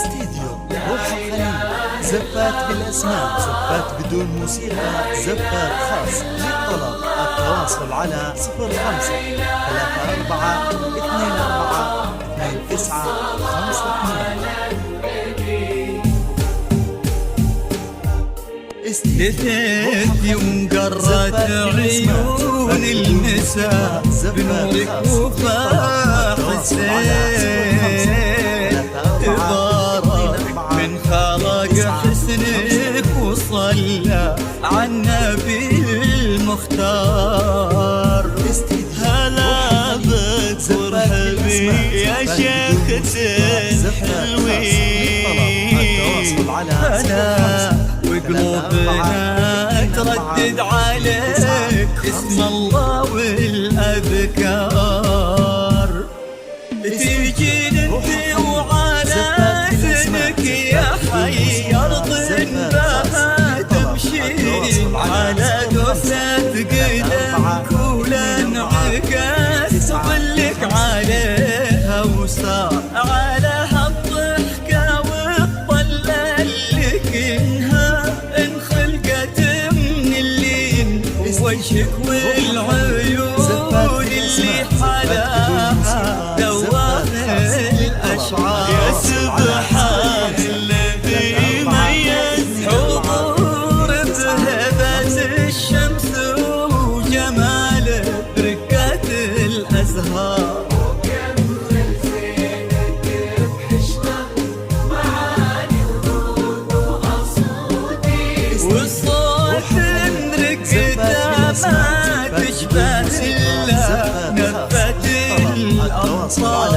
استديو روح الخليل، زفات بالأسماء، زفات بدون موسيقى، زفات خاص. للطلب التواصل على 05 34 24 29 52. لثيتي ومقرت عيون النساء بنورك وفاح الزين، تبارك من خلق حسنك وصلى على النبي المختار. هلا بك مرحبي يا شيخة الحلوين، هلا وقلوبنا تردد عليك اسم الله والأذكار. تيجي انت وعلى اذنك يا حي ارض بها تمشي على قصة قدمك ولانعكاس ظلك عليها وصار عليها الضحكة والطلة اللي كنها انخلقت من اللين وجهك والعيون اللي حلاها دوام الأشعار. يا سبحان الذي ميز حضور بهبة الشمس وجمال بركات الأزهار. والصوت انرقد ما تشبه إلا نفة الأمطار.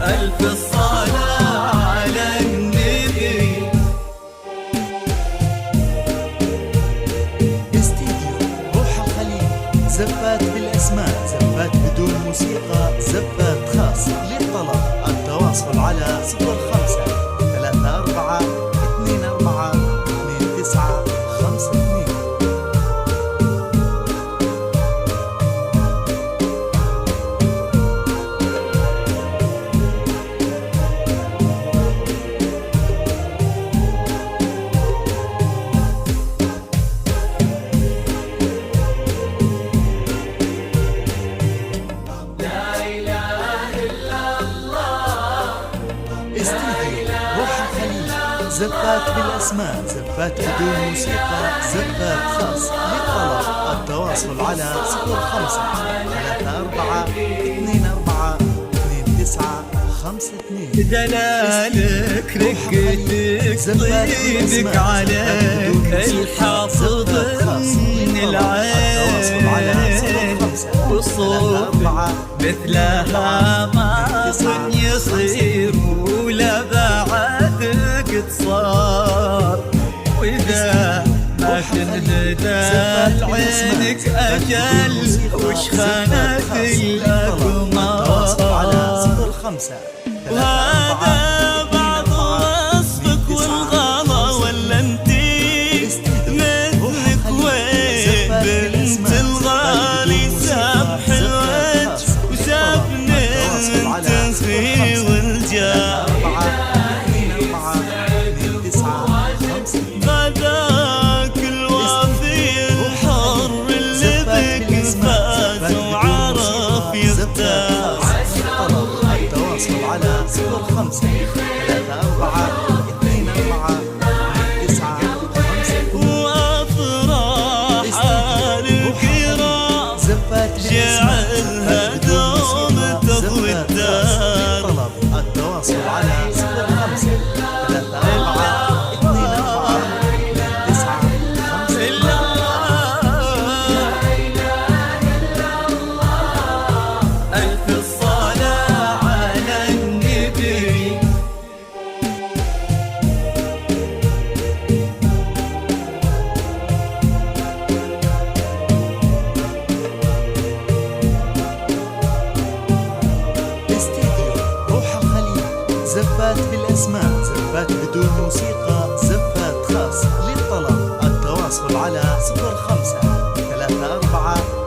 ألف الصلاة على النبي. استديو روح الخليل، زفات بالأسماء، زفات بدون موسيقى، زفات خاص. للطلب التواصل على 05 34 24 29 52. زفات بالأسماء، زفات بدون موسيقى، زفات خاص. للطلب التواصل على 05 34 24 29 52. دلالك رقتك طيبك عليك الحافظ من العين، وصوفك مثلها ما ظن يصير ولا بعدك صار. وإذا ما تنهدى لعينك أجل وش خانك الأقمار. وهذا بعض وصفك والغلا ولا انتي مثلك وين بنت الغالي سابح الوجه وسابن التنخي والجاه. غداك الوافي الحر اللي بك فاز وعرف يرتاح. التواصل على 05 34 24 29 وافراح الكرام جعلها دوم تضوي الدار. التواصل على 05 34 ألف الصلاة على النبي. استديو روح الخليل، زفات بالأسماء، زفات بدون موسيقى، زفات خاص. 05 34